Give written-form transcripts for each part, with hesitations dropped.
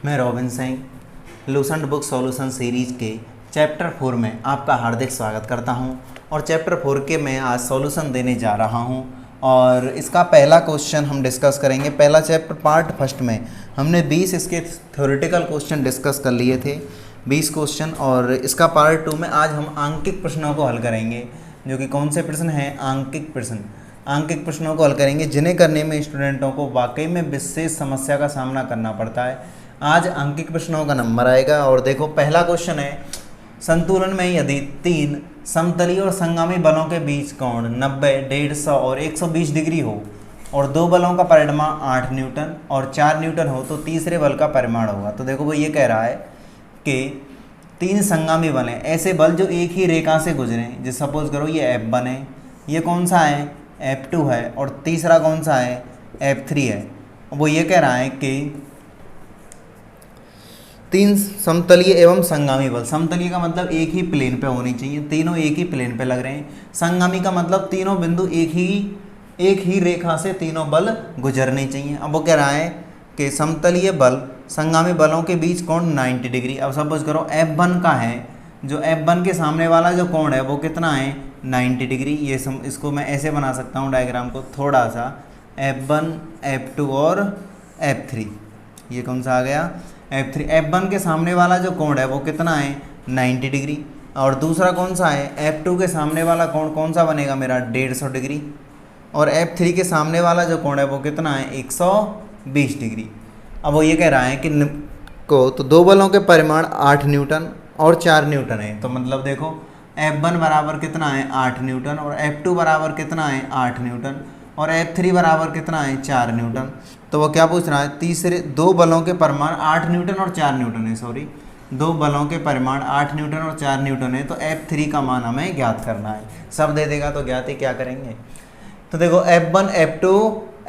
मैं robin Singh Lucent book solution series के chapter 4 में आपका हार्दिक स्वागत करता हूं। और चैप्टर 4 के मैं आज सॉल्यूशन देने जा रहा हूं और इसका पहला क्वेश्चन हम डिस्कस करेंगे। पहला चैप्टर पार्ट फर्स्ट में हमने 20 इसके थ्योरेटिकल क्वेश्चन डिस्कस कर लिए थे, 20 क्वेश्चन। और इसका पार्ट 2 में आज हम आंकिक प्रश्नों को हल करेंगे, जो कि कौन से प्रश्न हैं? आंकिक प्रश्न। आंकिक प्रश्नों को हल करेंगे जिन्हें करने में स्टूडेंटों को वाकई में विशेष समस्या का सामना करना पड़ता है। आज अंकिक प्रश्नों का नंबर आएगा। और देखो पहला क्वेश्चन है, संतुलन में यदि 3 समतलीय और संगामी बलों के बीच कोण 90, 150 और 120 डिग्री हो और 2 बलों का परिमाण 8 न्यूटन और 4 न्यूटन हो तो तीसरे बल का परिमाण होगा। तो देखो वो ये कह रहा है कि 3 संगामी बल हैं, ऐसे बल जो एक ही रेखा से गुजरें। जैसे सपोज करो ये F1 है, ये कौन सा है? F2 है, और तीसरा कौन सा है? F3 है। वो ये कह रहा है कि 3 समतलीय एवं संगामी बल। समतलीय का मतलब एक ही प्लेन पे होनी चाहिए, तीनों एक ही प्लेन पे लग रहे हैं। संगामी का मतलब तीनों बिंदु एक ही रेखा से तीनों बल गुजरने चाहिए। अब वो कह रहा है कि समतलीय बल संगामी बलों के बीच कोण 90 डिग्री। अब सपोज करो F1 का है, जो F1 के सामने वाला जो कोण है वो कितना है? 90 डिग्री। इसको मैं ऐसे बना सकता हूँ डायग्राम को थोड़ा सा, F1, F2 और F3। ये कौन सा आ गया? F3। F1 के सामने वाला जो कोण है वो कितना है? 90 डिग्री। और दूसरा कौन सा है? F2 के सामने वाला कोण कौन सा बनेगा मेरा? 150 डिग्री। और F3 के सामने वाला जो कोण है वो कितना है? 120 डिग्री। अब वो ये कह रहा है कि तो 2 बलों के परिमाण 8 न्यूटन और 4 न्यूटन है। तो मतलब देखो F1 बराबर कितना है? 8 न्यूटन, और F2 बराबर कितना है? 8 न्यूटन, और F3 बराबर कितना है? 4 न्यूटन। तो वो क्या पूछ रहा है? तीसरे 2 बलों के परिमाण 8 न्यूटन और 4 न्यूटन है, सॉरी 2 बलों के परिमाण 8 न्यूटन और 4 न्यूटन है। तो F3 का मान हमें ज्ञात करना है। सब दे देगा तो ज्ञात ही क्या करेंगे। तो देखो F1, F2,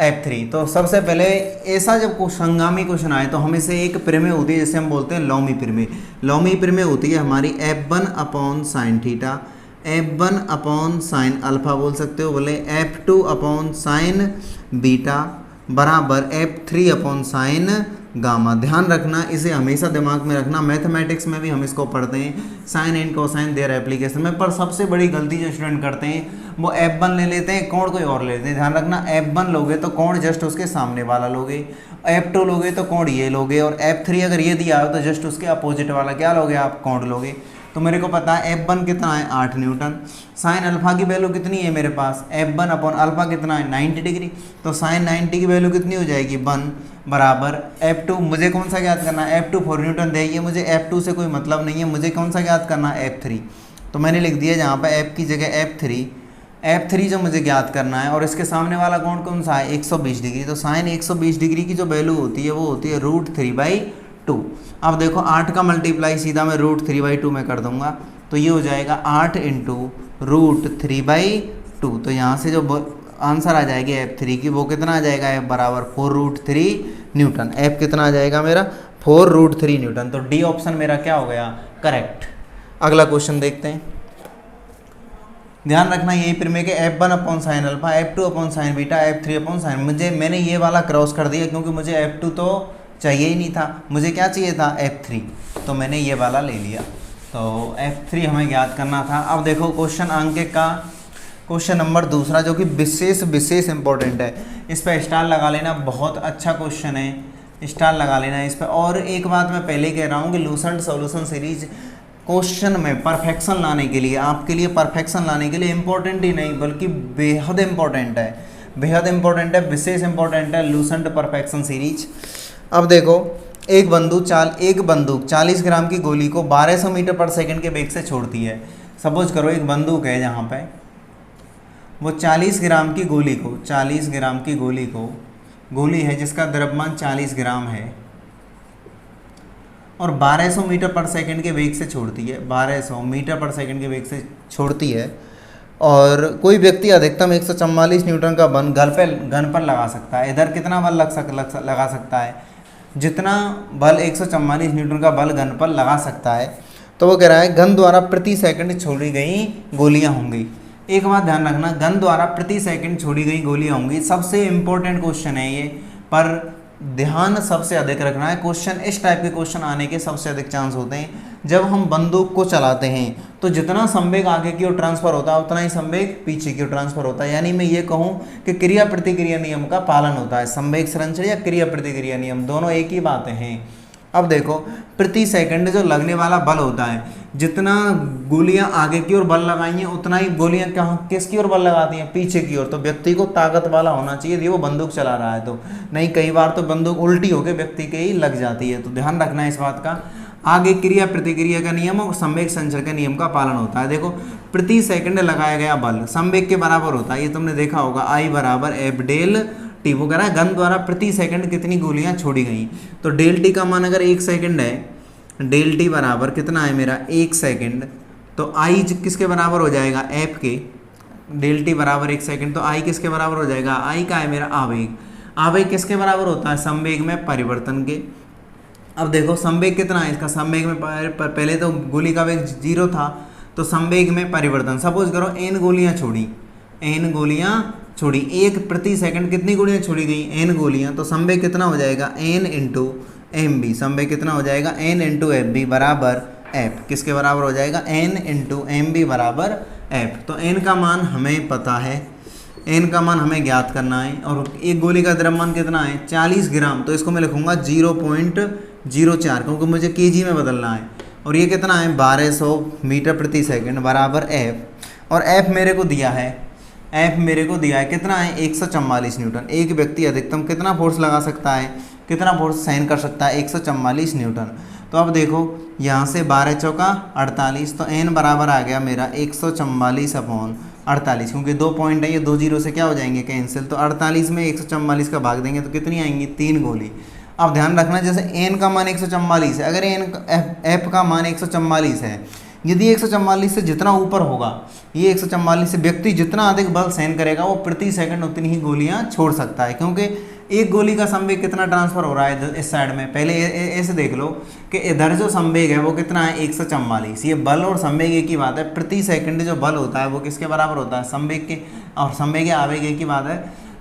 F3। तो सबसे पहले ऐसा जब संगामी क्वेश्चन आए तो हमें से एक प्रमेय होती है जिसे हम बोलते हैं लौमी प्रमेय। लौमी प्रमेय होती है हमारी F1 upon sine theta, F1 upon sine alpha बोल सकते हो, बोले F2 अपॉन साइन बीटा बराबर F3 अपॉन साइन गामा। ध्यान रखना, इसे हमेशा दिमाग में रखना। मैथमेटिक्स में भी हम इसको पढ़ते हैं, sine and cosine their application में। पर सबसे बड़ी गलती जो स्टूडेंट करते हैं वो F1 ले लेते हैं, कोण कोई और ले लेते हैं। ध्यान रखना, F1 लोगे तो कोण जस्ट उसके सामने वाला लोगे, F2 लोगे तो कोण ये लोगे, और F3 अगर ये दिया हो तो जस्ट उसके अपोजिट वाला क्या लोगे आप? कोण लोगे। तो मेरे को पता है F1 कितना है? 8 न्यूटन। साइन अल्फा की वैल्यू कितनी है मेरे पास? F1 अपॉन अल्फा कितना है? 90 डिग्री। तो साइन 90 की वैल्यू कितनी हो जाएगी? 1 बराबर F2। मुझे कौन सा ज्ञात करना है? F2 4 न्यूटन देगी, मुझे F2 से कोई मतलब नहीं है, मुझे कौन सा ज्ञात करना है? F3। तो मैंने लिख दिया जहाँ पर F की जगह F3 जो मुझे ज्ञात करना है। और इसके सामने वाला कोण कौन सा है? 120 डिग्री। तो साइन 120 डिग्री की जो वैल्यू होती है वो होती है √3/2। अब देखो 8 का मल्टीप्लाई सीधा मैं √3/2 में कर दूंगा, तो ये हो जाएगा 8 × √3/2। तो यहाँ से जो आंसर आ जाएगी F3 की वो कितना आ जाएगा? F बराबर 4√3 न्यूटन। F कितना आ जाएगा मेरा? 4√3 न्यूटन। तो डी ऑप्शन मेरा क्या हो गया? करेक्ट। अगला क्वेश्चन देखते हैं। ध्यान रखना यही प्रमेय के F1 upon sine alpha, F2 upon sine beta, F3 upon sine. मैंने ये वाला क्रॉस कर दिया क्योंकि मुझे F2 तो चाहिए ही नहीं था, मुझे क्या चाहिए था? F3। तो मैंने ये वाला ले लिया। तो F3 हमें ज्ञात करना था। अब देखो क्वेश्चन अंक का क्वेश्चन नंबर दूसरा, जो कि विशेष इंपॉर्टेंट है। इस पर स्टार लगा लेना, बहुत अच्छा क्वेश्चन है, स्टार लगा लेना इस पर। और एक बात मैं पहले कह रहा हूँ कि लूसेंट सॉल्यूशन सीरीज क्वेश्चन में परफेक्शन लाने के लिए, आपके लिए परफेक्शन लाने के लिए इम्पोर्टेंट ही नहीं बल्कि बेहद इंपॉर्टेंट है, बेहद इंपॉर्टेंट है, विशेष इंपॉर्टेंट है लूसेंट परफेक्शन सीरीज। अब देखो एक बंदूक 40 ग्राम की गोली को 1200 मीटर पर सेकंड के वेग से छोड़ती है। सपोज करो एक बंदूक है जहाँ पे वो 40 ग्राम की गोली है जिसका द्रव्यमान 40 ग्राम है और 1200 मीटर पर सेकंड के वेग से छोड़ती है, 1200 मीटर पर सेकंड के वेग से छोड़ती है। और कोई व्यक्ति अधिकतम 144 न्यूटन का बल गन पर लगा सकता है। इधर कितना बल लगा सकता है? जितना बल 144 न्यूटन का बल गन पर लगा सकता है। तो वो कह रहा है गन द्वारा प्रति सेकंड छोड़ी गई गोलियां होंगी। एक बात ध्यान रखना, गन द्वारा प्रति सेकंड छोड़ी गई गोलियां होंगी। सबसे इम्पोर्टेंट क्वेश्चन है ये, पर ध्यान सबसे अधिक रखना है। क्वेश्चन इस टाइप के क्वेश्चन आने के सबसे अधिक चांस होते हैं जब हम बंदूक को चलाते हैं, तो जितना संवेग आगे की ओर ट्रांसफर होता है उतना ही संवेग पीछे की ओर ट्रांसफर होता है। यानी मैं ये कहूँ कि क्रिया प्रतिक्रिया नियम का पालन होता है। संवेग संरक्षण या क्रिया प्रतिक्रिया नियम दोनों एक ही बातें हैं। अब देखो, प्रति सेकंड जो लगने वाला बल होता है, जितना गोलियां आगे की ओर बल लगाएंगे उतना ही गोलियां कहाँ किसकी ओर बल लगाती हैं, पीछे की ओर। तो व्यक्ति को ताकत वाला होना चाहिए यदि वो बंदूक चला रहा है तो, नहीं कई बार तो बंदूक उल्टी होकर व्यक्ति के ही लग जाती है। तो ध्यान रखना है इस बात का। आगे क्रिया प्रतिक्रिया का नियम और संवेग संचरण के नियम का पालन होता है। देखो, प्रति सेकंड लगाया गया बल संवेग के बराबर होता है, ये तुमने देखा होगा, आई बराबर एफ डेल टी। वो कह रहा है गन द्वारा प्रति सेकंड कितनी गोलियां छोड़ी गई। तो डेल टी का मान अगर 1 सेकंड है, डेल टी बराबर कितना है मेरा 1 सेकंड, तो आई किसके बराबर हो जाएगा, एफ के। डेल टी बराबर 1 सेकंड, तो आई किसके बराबर हो जाएगा, आई का है मेरा आवेग। आवेग किसके बराबर होता है, संवेग में परिवर्तन के। अब देखो संवेग कितना है इसका, संवेग में पहले तो गोली का वेग 0 था, तो संवेग में परिवर्तन। सपोज करो n गोलियां छोड़ी, n गोलियां छोड़ी, 1 प्रति सेकंड कितनी गोलियां छोड़ी गई, n गोलियां। तो संवेग कितना हो जाएगा, n इंटू एम बी। संवेग कितना हो जाएगा, n इंटू एफ बी बराबर f। किसके बराबर हो जाएगा, n इंटू एम बी बराबर f। तो n का मान हमें पता है, n का मान हमें ज्ञात करना है। और एक गोली का द्रव्यमान कितना है, 40 ग्राम। तो इसको मैं लिखूंगा 0.04, क्योंकि मुझे केजी में बदलना है। और ये कितना है, 1200 मीटर प्रति सेकंड बराबर f। और f मेरे को दिया है, f मेरे को दिया है कितना है, 144 न्यूटन। एक व्यक्ति अधिकतम कितना फोर्स लगा सकता है, कितना फोर्स सहन कर सकता है, 144 न्यूटन। तो अब देखो यहाँ से 12 चौका 48, तो n बराबर आ गया मेरा 144/48, क्योंकि 2 पॉइंट है, ये 2 जीरो से क्या हो जाएंगे, कैंसिल। तो 48 में 144 का भाग देंगे तो कितनी आएंगी, 3 गोली। अब ध्यान रखना, जैसे n का मान 144 है, अगर f का मान 144 है, यदि 144 से जितना ऊपर होगा, ये 144 से व्यक्ति जितना अधिक बल सहन करेगा वो प्रति सेकंड उतनी ही गोलियां छोड़ सकता है। क्योंकि एक गोली का संवेग कितना ट्रांसफर हो रहा है इस साइड में, पहले ऐसे देख लो कि इधर जो संवेग है वो कितना है, 144। ये बल और संवेग एक ही बात है। प्रति सेकंड जो बल होता है वो किसके बराबर होता है, संवेग के, और संवेग या आवेग एक ही बात है।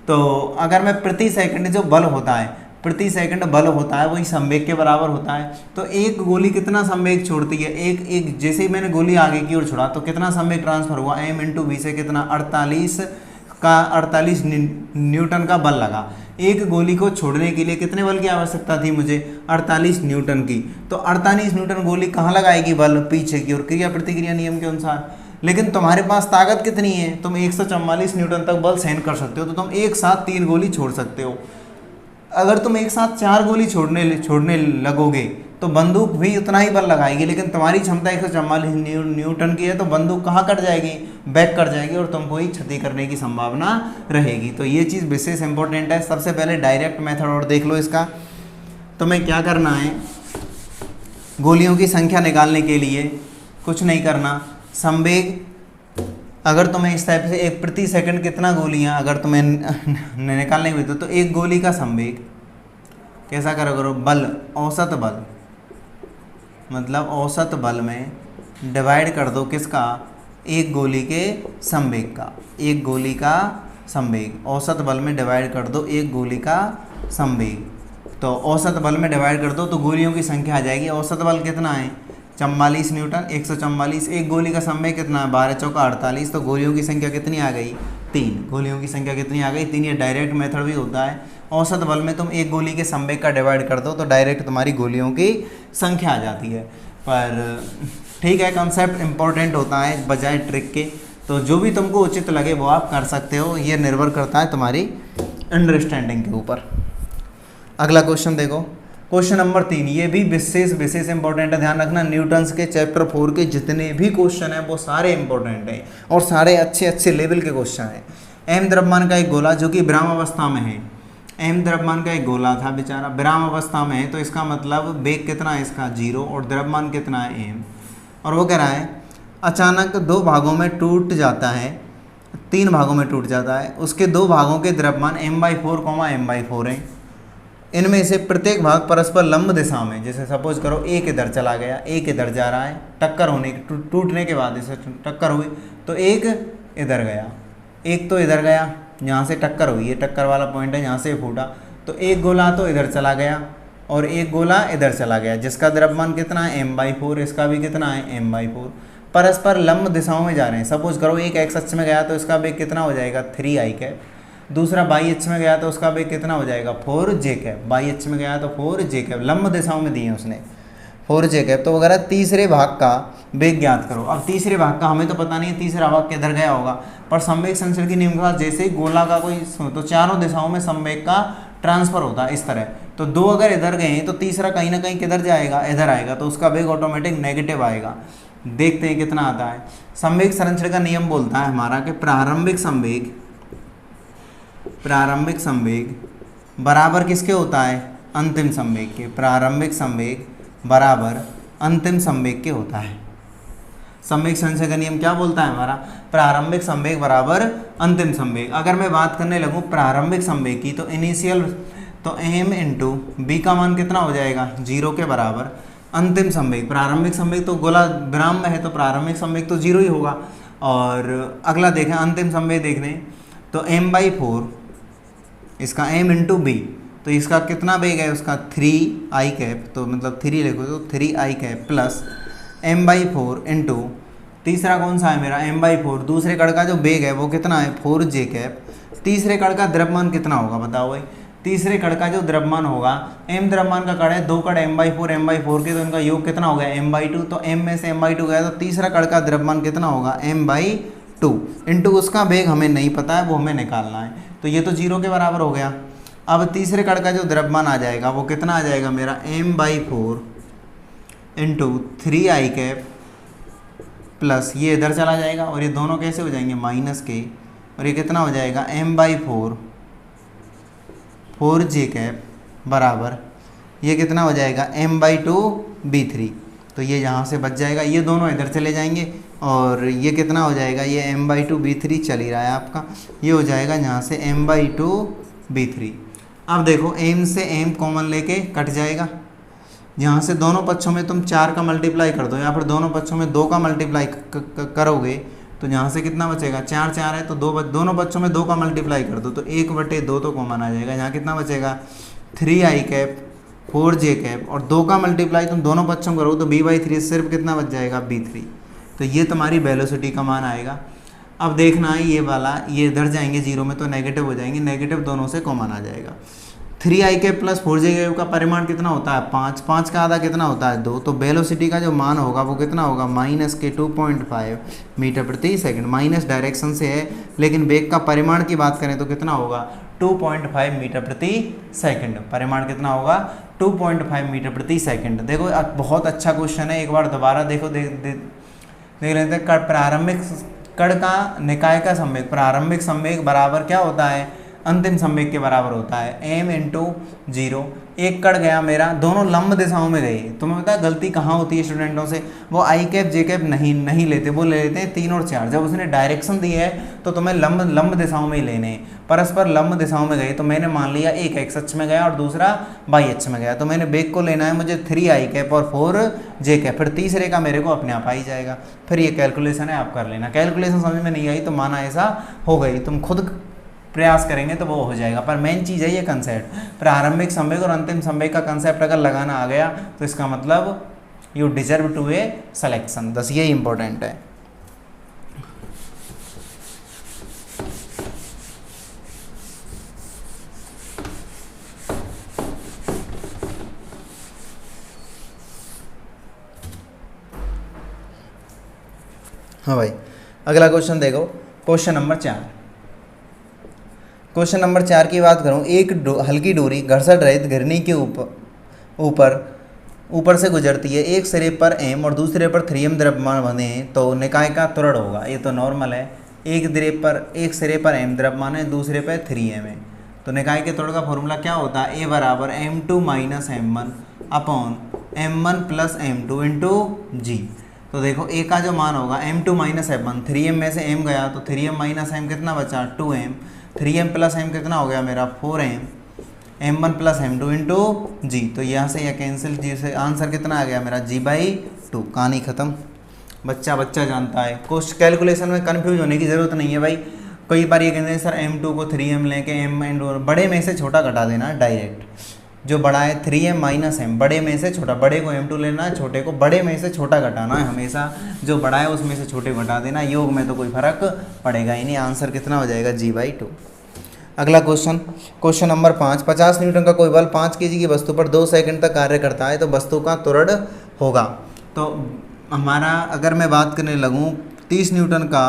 तो अगर मैं प्रति सेकंड जो बल होता है, प्रति सेकंड बल होता है वही संवेग के बराबर होता है। तो एक गोली कितना संवेग छोड़ती है, एक जैसे ही मैंने गोली आगे की ओर छोड़ा तो कितना संवेग ट्रांसफर हुआ, m इंटू वी से कितना 48 न्यूटन का बल लगा। एक गोली को छोड़ने के लिए कितने बल की आवश्यकता थी मुझे, 48 न्यूटन की। तो 48 न्यूटन गोली कहाँ लगाएगी, बल पीछे की ओर, क्रिया प्रतिक्रिया नियम के अनुसार। लेकिन तुम्हारे पास ताकत कितनी है, तुम 144 न्यूटन तक बल सहन कर सकते हो, तो तुम एक साथ 3 गोली छोड़ सकते हो। अगर तुम एक साथ 4 गोली छोड़ने लगोगे तो बंदूक भी उतना ही बल लगाएगी, लेकिन तुम्हारी क्षमता 144 न्यूटन की है, तो बंदूक कहाँ कट जाएगी, बैक कर जाएगी, और तुमको ही क्षति करने की संभावना रहेगी। तो ये चीज़ विशेष इंपॉर्टेंट है। सबसे पहले डायरेक्ट मेथड और देख लो इसका। तुम्हें क्या करना है, गोलियों की संख्या निकालने के लिए कुछ नहीं करना, संवेग अगर तुम्हें इस टाइप से एक प्रति सेकंड कितना गोलियां अगर तुम्हें निकालने हुई तो एक गोली का संवेग कैसा करो, बल, औसत बल, मतलब औसत बल में डिवाइड कर दो किसका, एक गोली के संवेग का। एक गोली का संवेग औसत बल में डिवाइड कर दो एक गोली का संवेग। तो औसत बल में डिवाइड कर दो तो गोलियों की संख्या आ जाएगी। औसत बल कितना है, 44 न्यूटन, 144। एक गोली का संवेग कितना है, 12 चौका 48। तो गोलियों की संख्या कितनी आ गई, 3। गोलियों की संख्या कितनी आ गई, 3। ये डायरेक्ट मेथड भी होता है। औसत बल में तुम एक गोली के संवेग का डिवाइड कर दो तो डायरेक्ट तुम्हारी गोलियों की संख्या आ जाती है। पर ठीक है, कंसेप्ट इंपॉर्टेंट होता है बजाय ट्रिक के। तो जो भी तुमको उचित लगे वो आप कर सकते हो, ये निर्भर करता है तुम्हारी अंडरस्टैंडिंग के ऊपर। अगला क्वेश्चन देखो, क्वेश्चन नंबर 3। ये भी विशेष इंपॉर्टेंट है, ध्यान रखना। न्यूटन्स के चैप्टर 4 के जितने भी क्वेश्चन हैं वो सारे इंपॉर्टेंट हैं और सारे अच्छे लेवल के क्वेश्चन हैं। एम द्रव्यमान का एक गोला जो कि विराम अवस्था में है, एम द्रव्यमान का एक गोला था बेचारा, विराम अवस्था में है, तो इसका मतलब वेग कितना है इसका 0 और द्रव्यमान कितना है एम। और वो कह रहा है अचानक 2 भागों में टूट जाता है, 3 भागों में टूट जाता है, उसके 2 भागों के द्रव्यमान m/4, m/4 हैं। इनमें से प्रत्येक भाग परस्पर लंब दिशा में, जैसे सपोज करो एक इधर चला गया, एक इधर जा रहा है, टक्कर होने टूटने के बाद इसे टक्कर हुई तो एक इधर गया, एक तो इधर गया, यहाँ से टक्कर हुई, ये टक्कर वाला पॉइंट है, यहाँ से फूटा, तो एक गोला तो इधर चला गया और एक गोला इधर चला गया, जिसका द्रव्यमान कितना है m/4, इसका भी कितना है m/4। परस्पर लंब दिशाओं में जा रहे हैं। सपोज करो एक एक्स अक्ष में गया तो इसका वेग कितना हो जाएगा 3i कैप, दूसरा वाई अक्ष में गया तो उसका वेग कितना हो जाएगा 4j कैप, वाई अक्ष में गया तो 4j कैप, लंब दिशाओं में दिए उसने 4j कैप। तो वगैरह तीसरे भाग का वेग ज्ञात करो। अब तीसरे भाग का हमें तो पता नहीं है तीसरा भाग किधर गया होगा, पर संवेग संचरण की नियम के साथ जैसे ही गोला का कोई तो चारों दिशाओं में संवेग का ट्रांसफर होता है इस तरह। तो दो अगर इधर गए तो तीसरा कहीं ना कहीं किधर जाएगा, इधर आएगा, तो उसका वेग ऑटोमेटिक नेगेटिव आएगा। देखते हैं कितना आता है। संवेग संरक्षण का नियम बोलता है हमारा कि प्रारंभिक संवेग बराबर किसके होता है, अंतिम संवेग के। प्रारंभिक संवेग बराबर अंतिम संवेग के होता है। संवेग संरक्षण का नियम क्या बोलता है हमारा, प्रारंभिक संवेग बराबर अंतिम संवेग। अगर मैं बात करने लगूं प्रारंभिक संवेग की तो इनिशियल तो m इंटू बी का मान कितना हो जाएगा 0 के बराबर। अंतिम संवेग, प्रारंभिक संवेग तो गोला विराम में है तो प्रारंभिक संवेग तो 0 ही होगा। और अगला देखें अंतिम संवेग देख लें तो m/4, इसका m इंटू बी, तो इसका कितना वेग है उसका 3i कैप, तो मतलब 3 लिखो तो 3i cap plus m/4 into तीसरा कौन सा है मेरा m/4, दूसरे कण का जो वेग है वो कितना है 4j कैप। तीसरे कण का द्रव्यमान कितना होगा बताओ भाई, तीसरे कण का जो द्रव्यमान होगा, m द्रव्यमान का कण है, दो कण m/4 के, तो इनका योग कितना हो गया m/2, तो m में से m/2 गया तो तीसरा कण का द्रव्यमान कितना होगा m/2 इंटू उसका वेग हमें नहीं पता है, वो हमें निकालना है। तो ये तो 0 के बराबर हो गया। अब तीसरे कण का जो द्रव्यमान आ जाएगा वो कितना आ जाएगा मेरा m/4 into 3i cap plus ये इधर चला जाएगा और ये दोनों कैसे हो जाएंगे -k, और ये कितना हो जाएगा m/4 4j कैप बराबर ये कितना हो जाएगा m/2 b3। तो ये यहाँ से बच जाएगा, ये दोनों इधर चले जाएंगे और ये कितना हो जाएगा, ये m/2 b3 चल ही रहा है आपका, ये हो जाएगा यहाँ से m/2 b3। अब देखो m से m कॉमन लेके कट जाएगा, यहाँ से दोनों पक्षों में तुम 4 का मल्टीप्लाई कर दो या फिर दोनों पक्षों में 2 का मल्टीप्लाई करोगे तो यहाँ से कितना बचेगा 4 4 है तो दोनों पक्षों में 2 का मल्टीप्लाई कर दो तो 1/2 तो कॉमन आ जाएगा। यहाँ कितना बचेगा 3i कैप 4j कैप और 2 का मल्टीप्लाई तुम दोनों पक्षों करो तो b/3 सिर्फ कितना बच जाएगा b3। तो ये तुम्हारी वेलोसिटी का मान आएगा। अब देखना है ये वाला, ये इधर जाएंगे 0 में तो नेगेटिव हो जाएंगे, नेगेटिव दोनों से कॉमन आ जाएगा। 3i cap plus 4j cap का परिमाण कितना होता है 5, 5 का आधा कितना होता है 2, तो वेलोसिटी का जो मान होगा वो कितना होगा -के 2.5 मीटर प्रति सेकंड। माइनस डायरेक्शन से है लेकिन वेग का परिमाण की बात करें तो कितना होगा 2.5 मीटर प्रति सेकंड। परिमाण कितना होगा 2.5 मीटर प्रति सेकंड। देखो बहुत अच्छा क्वेश्चन है, एक बार दोबारा देखो, देख लेते हैं। प्रारंभिक कण का निकाय का संवेग, प्रारंभिक संवेग बराबर क्या होता है अंतिम संवेग के बराबर होता है m इंटू 0। एक कण गया मेरा, दोनों लंब दिशाओं में गए। तुम्हें पता है गलती कहाँ होती है स्टूडेंटों से, वो i कैप j कैप नहीं लेते, वो ले लेते हैं 3 और 4। जब उसने डायरेक्शन दी है तो तुम्हें लंब दिशाओं में ही लेने हैं। परस्पर लंब दिशाओं में गए तो मैंने मान लिया एक x अक्ष में गया और दूसरा y अक्ष में गया, तो मैंने वेग को लेना है मुझे 3i कैप और 4j कैप, फिर तीसरे का मेरे को अपने आप आ ही जाएगा। फिर ये कैलकुलेशन है, आप कर लेना। कैलकुलेशन समझ में नहीं आई तो माना ऐसा हो गई, तुम खुद प्रयास करेंगे तो वो हो जाएगा। पर मेन चीज़ है ये कंसेप्ट, प्रारंभिक संवेग और अंतिम संवेग का कंसेप्ट अगर लगाना आ गया तो इसका मतलब you deserve to a selection. बस ये इंपॉर्टेंट है। हाँ भाई, अगला क्वेश्चन देखो, क्वेश्चन नंबर 4। क्वेश्चन नंबर 4 की बात करूँ, एक हल्की डोरी घर्षण रहित घिरनी के ऊपर से गुजरती है। एक सिरे पर m और दूसरे पर 3m द्रव्यमान बंधे हैं तो निकाय का त्वरण होगा। ये तो नॉर्मल है, एक सिरे पर m द्रव्यमान है, दूसरे पर 3m है, तो निकाय के त्वरण का फॉर्मूला क्या होता है, a बराबर m2 minus m1 upon m1 plus m2 into g। तो देखो a का जो मान होगा m2 माइनस m1, 3m में से m गया तो 3m माइनस m कितना बचा 2m, 3m प्लस m कितना हो गया मेरा 4m, m1 plus m2 into जी। तो यहाँ से यह कैंसिल, जी से आंसर कितना आ गया मेरा g/2। कहानी ख़त्म। बच्चा जानता है, कोस्ट कैलकुलेशन में कन्फ्यूज होने की ज़रूरत नहीं है भाई। कई बार ये कहते हैं सर m2 को 3m लेके m एंड बड़े में से छोटा घटा देना है डायरेक्ट, जो बड़ा है 3m माइनस m, बड़े में से छोटा, बड़े को m2 लेना है, छोटे को बड़े में से छोटा घटाना है, हमेशा जो बड़ा है उसमें से छोटे घटा देना, योग में तो कोई फर्क पड़ेगा ही नहीं। आंसर कितना हो जाएगा g/2। अगला क्वेश्चन, क्वेश्चन नंबर 5, 50 न्यूटन का कोई बल 5 kg की वस्तु पर 2 सेकंड तक कार्य करता है तो वस्तु का त्वरण होगा। तो हमारा अगर मैं बात करने लगूँ 30 न्यूटन का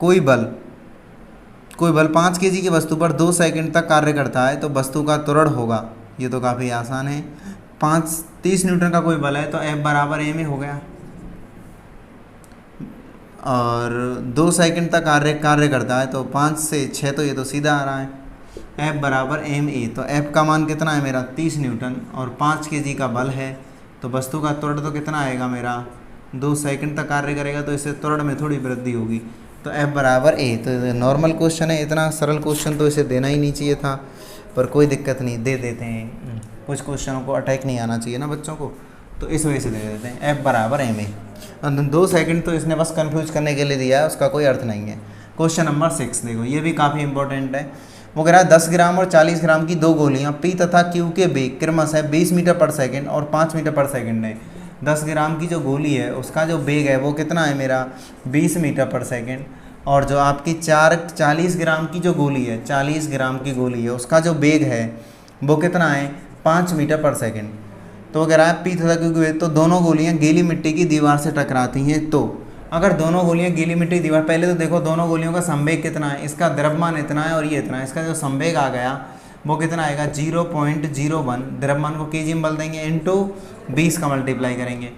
कोई बल 5 kg की वस्तु पर 2 सेकंड तक कार्य करता है तो वस्तु का त्वरण होगा। ये तो काफ़ी आसान है। 30 न्यूटन का कोई बल है तो F बराबर m हो गया, और 2 सेकंड तक कार्य करता है तो 5 से 6 तो ये तो सीधा आ रहा है, F बराबर ma। तो F का मान कितना है मेरा 30 न्यूटन और 5 kg का बल है, तो वस्तु का त्वरण तो कितना आएगा मेरा 2 सेकंड तक कार्य करेगा, तो इससे त्वरण में थोड़ी वृद्धि होगी, तो F बराबर a। तो नॉर्मल क्वेश्चन है, इतना सरल क्वेश्चन तो इसे देना ही नहीं चाहिए था, पर कोई दिक्कत नहीं, दे देते हैं। कुछ क्वेश्चनों को अटैक नहीं आना चाहिए ना बच्चों को, तो इस वजह से दे देते हैं F बराबर ma। 2 सेकंड तो इसने बस कंफ्यूज करने के लिए दिया है, उसका कोई अर्थ नहीं है। क्वेश्चन नंबर 6 देखो, ये भी काफ़ी इंपॉर्टेंट है। वो कह रहा है 10 ग्राम और 40 ग्राम की 2 गोलियां P तथा Q के बेग क्रमशः 20 मीटर पर सेकंड और 5 मीटर पर सेकंड है। 10 ग्राम की जो गोली है उसका जो बेग है वो कितना है मेरा 20 मीटर पर सेकंड, और जो आपकी 40 ग्राम की जो गोली है, 40 ग्राम की गोली है उसका जो बेग है वो कितना है 5 मीटर पर सेकंड। तो कह रहा है P तथा Q के बेग, तो दोनों गोलियां गीली मिट्टी की दीवार से टकराती हैं, तो अगर दोनों गोलियां गीली मिट्टी की दीवार, पहले तो देखो दोनों गोलियों का संवेग कितना है, इसका द्रव्यमान इतना है और ये इतना है, इसका जो संवेग आ गया वो कितना आएगा 0.01, द्रव्यमान को केजी में बदल देंगे इंटू 20 का मल्टीप्लाई करेंगे।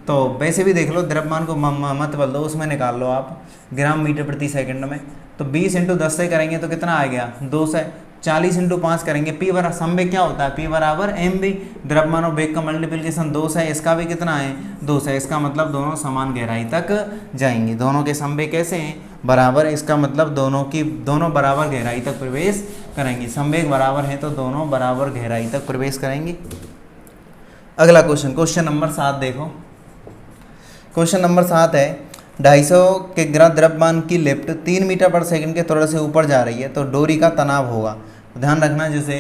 तो वैसे भी देख लो, द्रव्यमान को मत बदल दो, उसमें निकाल लो आप ग्राम मीटर प्रति सेकंड में, तो 20 इंटू 10 से करेंगे तो कितना आ गया 2 से, 40 इंटू 5 करेंगे, P बराबर संवेग क्या होता है P बराबर mv, द्रव्यमान और वेग का मल्टीप्लिकेशन 2 से, इसका भी कितना है 2 से, इसका मतलब दोनों समान गहराई तक जाएंगे, दोनों के संवेग कैसे हैं बराबर, इसका मतलब दोनों बराबर गहराई तक प्रवेश करेंगे, संवेग बराबर है तो दोनों बराबर गहराई तक प्रवेश करेंगे। अगला क्वेश्चन, क्वेश्चन नंबर 7 देखो, क्वेश्चन नंबर 7 है 250 किग्रा द्रव्यमान की लिफ्ट 3 मीटर पर सेकंड के त्वरण से ऊपर जा रही है तो डोरी का तनाव होगा। ध्यान रखना, जैसे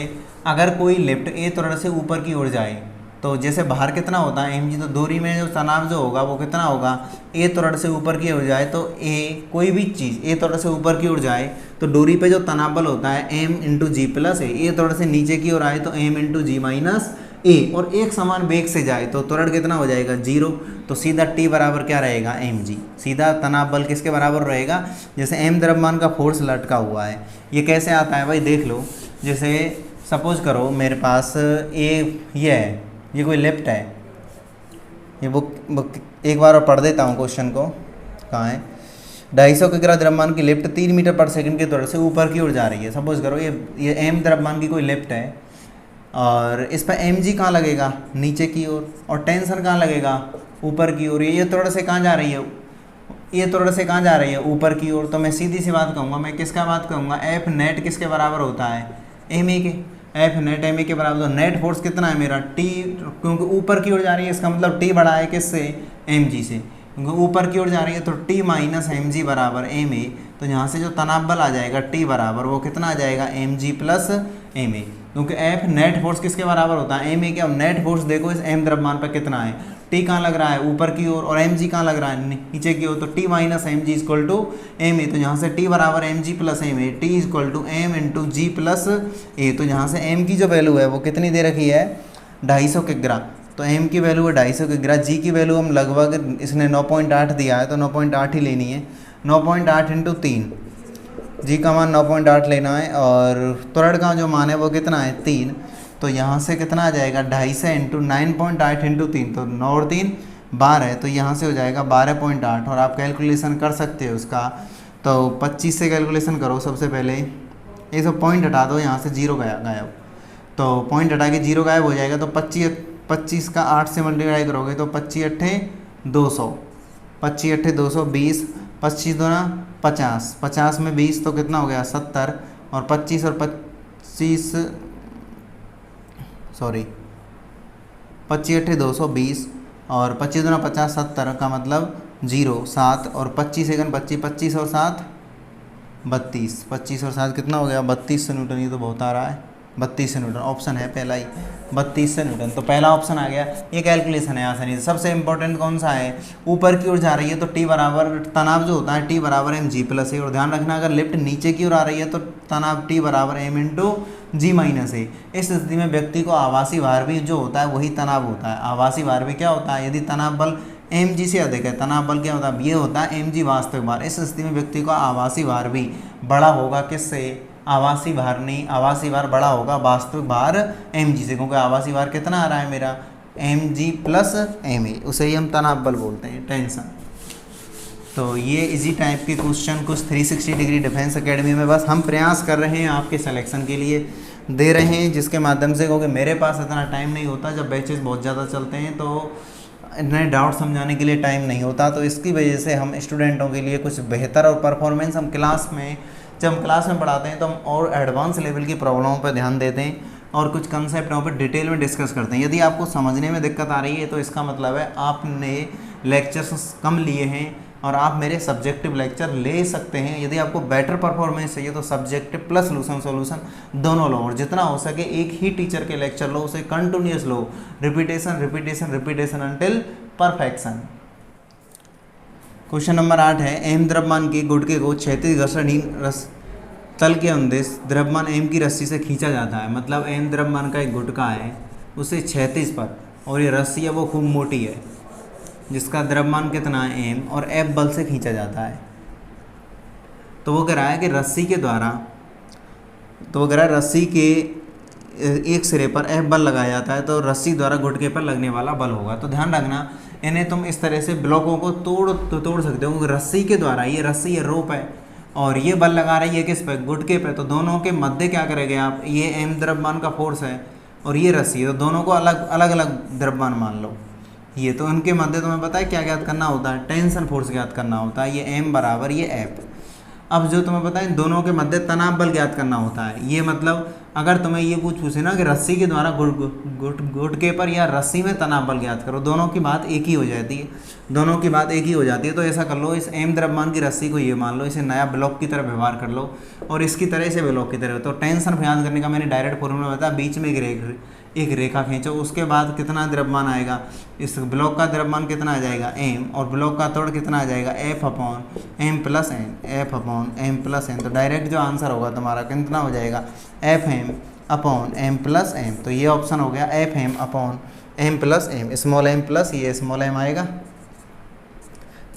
अगर कोई लिफ्ट ए त्वरण से ऊपर की ओर जाए तो जैसे बाहर कितना होता है mg, तो डोरी में जो तनाव जो होगा वो कितना होगा, ए त्वरण से ऊपर की ओर जाए तो कोई भी चीज़ ए त्वरण से ऊपर की ओर जाए तो डोरी पे जो तनाव बल होता है m इंटू जी प्लस ए त्वरण से नीचे की ओर आए तो m इंटू जी माइनस ए, और एक समान वेग से जाए तो त्वरण कितना हो जाएगा 0, तो सीधा T बराबर क्या रहेगा mg, सीधा तनाव बल किसके बराबर रहेगा, जैसे m द्रव्यमान का फोर्स लटका हुआ है, ये कैसे आता है भाई देख लो, जैसे सपोज करो मेरे पास ये है, ये कोई लिफ्ट है, ये बुक एक बार और पढ़ देता हूँ क्वेश्चन को, कहाँ है 250 किग्रा द्रव्यमान की लिफ्ट 3 मीटर पर सेकंड के त्वरण से ऊपर की ओर जा रही है। सपोज करो ये m द्रव्यमान की कोई लिफ्ट है और इस पर mg कहाँ लगेगा नीचे की ओर, और टेंशन कहाँ लगेगा ऊपर की ओर, ये त्वरण से कहाँ जा रही है, ये त्वरण से कहाँ जा रही है ऊपर की ओर, तो मैं सीधी सी बात कहूँगा, मैं किसका बात कहूँगा F नेट किसके बराबर होता है ma के, F नेट ma के बराबर, तो नेट फोर्स कितना है मेरा T, क्योंकि ऊपर की ओर जा रही है इसका मतलब T बड़ा है किससे mg से, क्योंकि ऊपर की ओर जा रही है तो T माइनस mg बराबर ma, तो यहाँ से जो तनाव बल आ जाएगा T बराबर वो कितना आ जाएगा mg प्लस ma, क्योंकि F नेट फोर्स किसके बराबर होता है ma के। अब नेट फोर्स देखो इस m द्रव्यमान पर कितना है, T कहाँ लग रहा है ऊपर की ओर और mg कहाँ लग रहा है नीचे की ओर, तो T minus mg equal to ma, तो यहाँ से T बराबर mg plus ma, T equal to m into g plus a, तो यहाँ से m की जो वैल्यू है वो कितनी दे रखी है 250 किग्रा, तो m की वैल्यू है 250 किग्रा, g की वैल्यू हम लगभग इसने 9.8 दिया है तो 9.8 ही लेनी है, 9.8 इंटू 3, जी का मान 9.8 लेना है, और त्वरण का जो मान है वो कितना है 3, तो यहाँ से कितना आ जाएगा 250 इंटू 9.8 इंटू 3, तो 9 और 3 12 है, तो यहाँ से हो जाएगा 12.8, और आप कैलकुलेशन कर सकते हो उसका, तो 25 से कैलकुलेशन करो सबसे पहले, ये सब पॉइंट हटा दो, यहाँ से जीरो गायब, तो पॉइंट हटा के जीरो गायब हो जाएगा, तो 25 का 8 से मल्टीप्लाई करोगे तो 25 अट्ठे 200, 25 अट्ठे 200, 20, 25 दूना 50, 50 में 20 तो कितना हो गया 70, और 25 और 25 सॉरी 25 अट्ठे 220, और 25 दूना 50, 70 का मतलब 0, 7, और 25 सेकंड 25, 25 और 7 32, 25 और 7 कितना हो गया 3200 न्यूटन। ये तो बहुत आ रहा है 3200 न्यूटन, ऑप्शन है पहला ही 3200 न्यूटन, तो पहला ऑप्शन आ गया। ये कैलकुलेशन है आसानी से। सबसे इंपॉर्टेंट कौन सा है, ऊपर की ओर जा रही है तो टी बराबर तनाव जो होता है टी बराबर एम जी प्लस ए, और ध्यान रखना अगर लिफ्ट नीचे की ओर आ रही है तो तनाव टी बराबर एम इंटू जी माइनस ए। इस स्थिति में व्यक्ति को आवासीय भार भी जो होता है वही तनाव होता है। आवासीय भार भी क्या होता है, यदि तनाव बल एम जी से अधिक है, तनाव बल क्या होता है, ये होता है एम जी वास्तविक भार। इस स्थिति में व्यक्ति का आवासीय भार भी बड़ा होगा किससे, आवासीय भार नहीं, आवासीय भार बड़ा होगा वास्तविक भार एम जी से, क्योंकि आवासीय भार कितना आ रहा है मेरा m g plus m a, उसे ही हम तनाव बल बोलते हैं, टेंशन। तो ये इजी टाइप के क्वेश्चन कुछ 360 डिग्री डिफेंस एकेडमी में बस हम प्रयास कर रहे हैं आपके सिलेक्शन के लिए दे रहे हैं, जिसके माध्यम से, क्योंकि मेरे पास इतना टाइम नहीं होता, जब बैचेस बहुत ज़्यादा चलते हैं तो इतने डाउट समझाने के लिए टाइम नहीं होता, तो इसकी वजह से हम स्टूडेंटों के लिए कुछ बेहतर और परफॉर्मेंस हम क्लास में, जब हम क्लास में पढ़ाते हैं तो हम और एडवांस लेवल की प्रॉब्लमों पर ध्यान देते हैं और कुछ कंसेप्टों पर डिटेल में डिस्कस करते हैं। यदि आपको समझने में दिक्कत आ रही है तो इसका मतलब है आपने लेक्चर्स कम लिए हैं और आप मेरे सब्जेक्टिव लेक्चर ले सकते हैं। यदि आपको बेटर परफॉर्मेंस चाहिए तो सब्जेक्टिव प्लस सॉल्यूशन दोनों लो, और जितना हो सके एक ही टीचर के लेक्चर लो, उसे कंटिन्यूस लो, repetition repetition repetition until perfection. Question number 8 है, एम द्रव्यमान के गुटके को क्षैतिज घर्षणहीन तल के अनुदेश द्रव्यमान एम की रस्सी से खींचा जाता है। मतलब एम द्रव्यमान का एक गुटका है, उसे क्षैतिज पर, और ये रस्सी है वो खूब मोटी है, जिसका द्रव्यमान कितना है एम, और एफ बल से खींचा जाता है। तो वो कह रहा है कि रस्सी के द्वारा, तो वो कह रहा है रस्सी के एक सिरे पर एफ बल लगाया जाता है तो रस्सी द्वारा गुटके पर लगने वाला बल होगा। तो ध्यान रखना, इन्हें तुम इस तरह से ब्लॉकों को तोड़ सकते हो, क्योंकि रस्सी के द्वारा, ये रस्सी है रोप है और ये बल लगा रही है किस पे, गुटके पे, तो दोनों के मध्य क्या करेंगे आप, ये एम द्रव्यमान का फोर्स है और ये रस्सी है, तो दोनों को अलग अलग द्रव्यमान मान लो ये, तो उनके मध्य तुम्हें पता है क्या ज्ञात करना होता है, टेंशन फोर्स ज्ञात करना होता है, ये एम बराबर ये एफ। अब जो तुम्हें पता है इन दोनों के मध्य तनाव बल ज्ञात करना होता है। ये मतलब अगर तुम्हें ये पूछे ना कि रस्सी के द्वारा गुटके पर या रस्सी में तनाव बल ज्ञात करो, दोनों की बात एक ही हो जाती है, दोनों की बात एक ही हो जाती है। तो ऐसा कर लो, इस एम द्रव्यमान की रस्सी को ये मान लो, इसे नया ब्लॉक की तरह व्यवहार कर लो और इसकी तरह से ब्लॉक की तरह। तो टेंशन ज्ञात करने का मैंने डायरेक्ट फॉर्मूला बताया, बीच में एक रेखा खींचो, उसके बाद कितना द्रव्यमान आएगा, इस ब्लॉक का द्रव्यमान कितना आ जाएगा एम, और ब्लॉक का त्वरण कितना आ जाएगा f upon m plus n, f upon m plus n. तो डायरेक्ट जो आंसर होगा तुम्हारा कितना हो जाएगा, f m upon m plus m. तो ये ऑप्शन हो गया f m upon m plus m, small m plus ये स्मॉल एम आएगा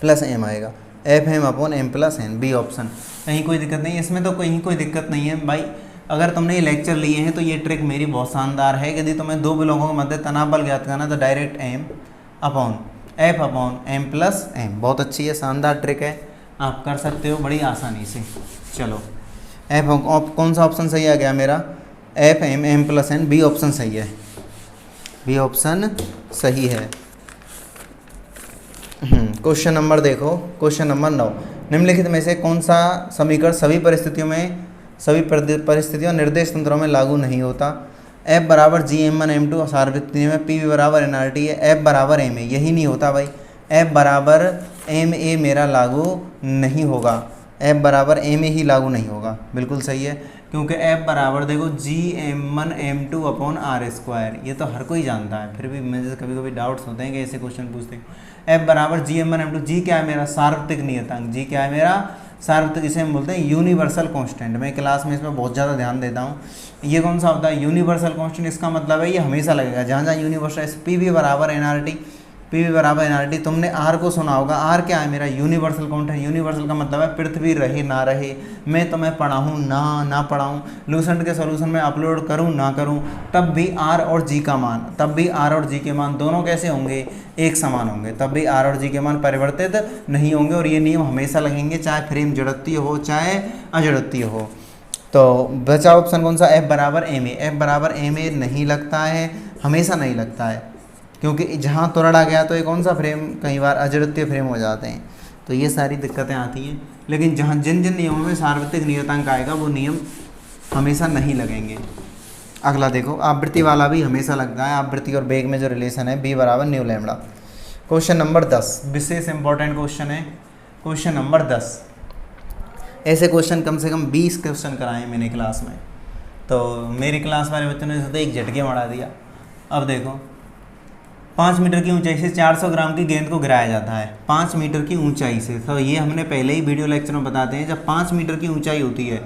प्लस एम आएगा, f m upon m plus n, B option. कहीं कोई दिक्कत नहीं, इसमें तो कहीं कोई दिक्कत नहीं है भाई। अगर तुमने ये लेक्चर लिए हैं तो ये ट्रिक मेरी बहुत शानदार है। यदि तुम्हें दो ब्लॉकों के मध्य तनाव बल ज्ञात करना तो direct m upon f upon m plus m, बहुत अच्छी है, शानदार ट्रिक है, आप कर सकते हो बड़ी आसानी से। चलो एफ कौन सा ऑप्शन सही आ गया मेरा, f m m plus n, B option सही है, बी ऑप्शन सही है। क्वेश्चन नंबर देखो, क्वेश्चन नंबर 9, निम्नलिखित में से कौन सा समीकरण सभी परिस्थितियों निर्देश तंत्रों में लागू नहीं होता। एफ बराबर G M one M two सार्वत्रिक में, पी वी बराबर एन आर टी है, एफ बराबर एम ए, यही नहीं होता भाई, एफ बराबर एम ए मेरा लागू नहीं होगा, एफ बराबर एम ए ही लागू नहीं होगा, बिल्कुल सही है, क्योंकि एफ बराबर देखो G M one M two upon r square, ये तो हर कोई जानता है, फिर भी मुझे कभी कभी डाउट्स होते हैं कि ऐसे क्वेश्चन पूछते हैं। एफ बराबर G M one M two, G क्या है मेरा, सार्वत्रिक नियतांक, जी क्या है मेरा, सार्वत्रिक, इसे हम बोलते हैं यूनिवर्सल कांस्टेंट। मैं क्लास में इसमें बहुत ज़्यादा ध्यान देता हूँ। ये कौन सा होता है, यूनिवर्सल कांस्टेंट, इसका मतलब है ये हमेशा लगेगा जहाँ जहाँ यूनिवर्सल। पी वी बराबर n R T, P V बराबर एन आर टी, तुमने आर को सुना होगा, आर क्या है मेरा, यूनिवर्सल कांस्टेंट। यूनिवर्सल का मतलब है पृथ्वी रहे ना रहे, मैं तुम्हें पढ़ाऊँ ना पढ़ाऊँ, लूसेंट के सोल्यूशन में अपलोड करूँ ना करूँ, तब भी आर और जी का मान, तब भी आर और जी के मान दोनों कैसे होंगे, एक समान होंगे, तब भी आर और जी के मान परिवर्तित नहीं होंगे, और ये नियम हमेशा लगेंगे, चाहे फ्रेम जड़त्वीय हो चाहे अजड़त्वीय हो। तो बचा ऑप्शन कौन सा, एफ बराबर एम ए, एफ बराबर एम ए नहीं लगता है, हमेशा नहीं लगता है, क्योंकि जहाँ त्वरण आ गया तो ये कौन सा फ्रेम, कई बार अजड़त्वीय फ्रेम हो जाते हैं, तो ये सारी दिक्कतें आती हैं। लेकिन जहाँ जिन नियमों में सार्वत्रिक नियतांक आएगा वो नियम हमेशा नहीं लगेंगे। अगला देखो, आवृत्ति वाला भी हमेशा लगता है, आवृत्ति और वेग में जो रिलेशन है, बी बराबर न्यू लैम्बडा। क्वेश्चन नंबर 10 विशेष इंपॉर्टेंट क्वेश्चन है, क्वेश्चन नंबर 10, ऐसे क्वेश्चन कम से कम 20 क्वेश्चन कराए मैंने क्लास में, तो मेरी क्लास वाले बच्चों ने तो एक झटके मरा दिया। अब देखो 5 मीटर की ऊंचाई से 400 ग्राम की गेंद को गिराया जाता है, 5 मीटर की ऊंचाई से। तो ये हमने पहले ही वीडियो लेक्चर में बताते हैं, जब 5 मीटर की ऊंचाई होती है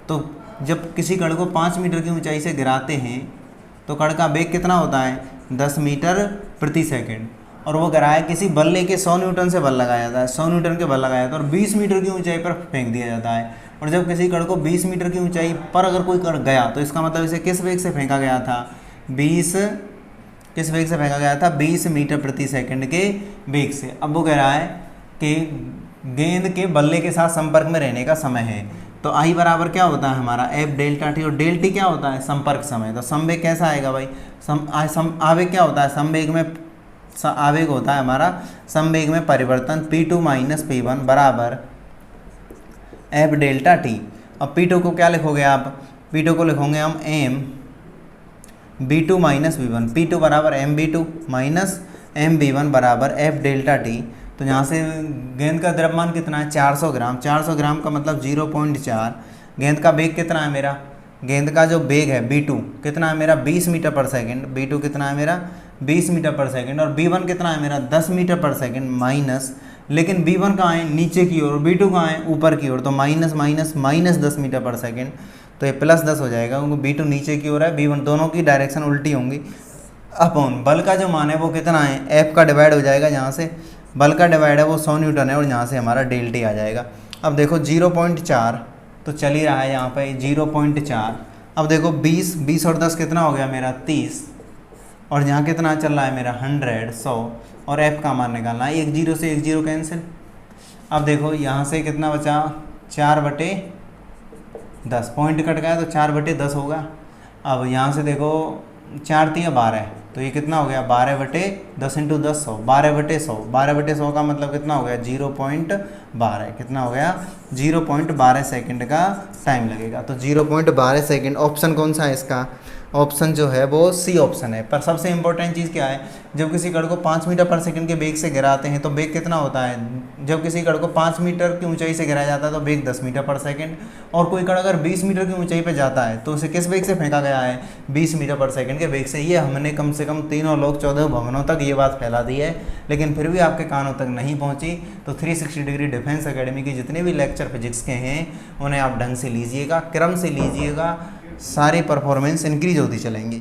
तो जब किसी कण को 5 मीटर की ऊंचाई से गिराते हैं तो कण का वेग कितना होता है 10 मीटर प्रति सेकंड, और वो गिराया किसी बल्ले के 100 न्यूटन से बल लगाया जाता है, 100 न्यूटन के बल लगाया जाता है और 20 मीटर की ऊंचाई पर फेंक दिया जाता है। और जब किसी कण को 20 मीटर की ऊंचाई पर अगर कोई कण गया तो इसका मतलब इसे किस वेग से फेंका गया था, किस वेग से फेंका गया था 20 मीटर प्रति सेकंड के वेग से। अब वो कह रहा है कि गेंद के बल्ले के साथ संपर्क में रहने का समय है, तो आई बराबर क्या होता है हमारा एफ डेल्टा टी, और डेल टी क्या होता है संपर्क समय। तो संवेग कैसा आएगा भाई, आवेग क्या होता है संवेग में, आवेग होता है हमारा संवेग में परिवर्तन P2 माइनस P1 बराबर एफ डेल्टा टी। अब P2 को क्या लिखोगे आप, P2 को लिखोगे हम M B2 minus V1, P2 बराबर M B2 minus M B1 बराबर एफ डेल्टा टी। तो यहाँ से गेंद का द्रव्यमान कितना है 400 ग्राम, 400 ग्राम का मतलब 0.4। गेंद का वेग कितना है मेरा, गेंद का जो वेग है B2 कितना है मेरा 20 मीटर पर सेकंड, B2 कितना है मेरा 20 मीटर पर सेकंड, और B1 कितना है मेरा 10 मीटर पर सेकंड माइनस, लेकिन B1 कहाँ है नीचे की ओर और B2 कहाँ है ऊपर की ओर, तो माइनस माइनस माइनस 10 मीटर पर सेकंड, तो ये प्लस 10 हो जाएगा क्योंकि B2 नीचे की ओर है, B1 दोनों की डायरेक्शन उल्टी होंगी। अपॉन बल का जो मान है वो कितना है F का डिवाइड हो जाएगा, यहाँ से बल का डिवाइड है वो 100 न्यूटन है और यहाँ से हमारा डेल टी आ जाएगा। अब देखो 0.4 तो चल ही रहा है यहाँ पे 0.4। अब देखो 20 और 10 कितना हो गया मेरा 30, और यहाँ कितना चल रहा है मेरा 100 100, और F का मान निकालना है, 1 0 से 1 0 कैंसिल। अब देखो यहाँ से कितना बचा 4/10, पॉइंट कट गया तो 4/10 होगा। अब यहाँ से देखो 4 3 12, तो ये कितना हो गया 12/10 इंटू 10 100, 12/100, 12/100 का मतलब कितना हो गया 0.12, कितना हो गया 0.12 सेकंड का टाइम लगेगा। तो 0.12 सेकंड ऑप्शन कौन सा है इसका, ऑप्शन जो है वो सी ऑप्शन है। पर सबसे इंपॉर्टेंट चीज़ क्या है, जब किसी कण को 5 मीटर पर सेकंड के वेग से गिराते हैं तो वेग कितना होता है, जब किसी कण को 5 मीटर की ऊंचाई से गिराया जाता है तो वेग 10 मीटर पर सेकंड, और कोई कण अगर 20 मीटर की ऊंचाई पर जाता है तो उसे किस वेग से फेंका गया है 20 मीटर पर सेकंड के वेग से। ये हमने कम से कम 3 लोग 14 भवनों तक ये बात फैला दी है, लेकिन फिर भी आपके कानों तक नहीं पहुँची। तो 360 डिग्री डिफेंस एकेडमी के जितने भी लेक्चर फिजिक्स के हैं उन्हें आप ढंग से लीजिएगा, क्रम से लीजिएगा, सारी परफॉर्मेंस इंक्रीज होती चलेंगी।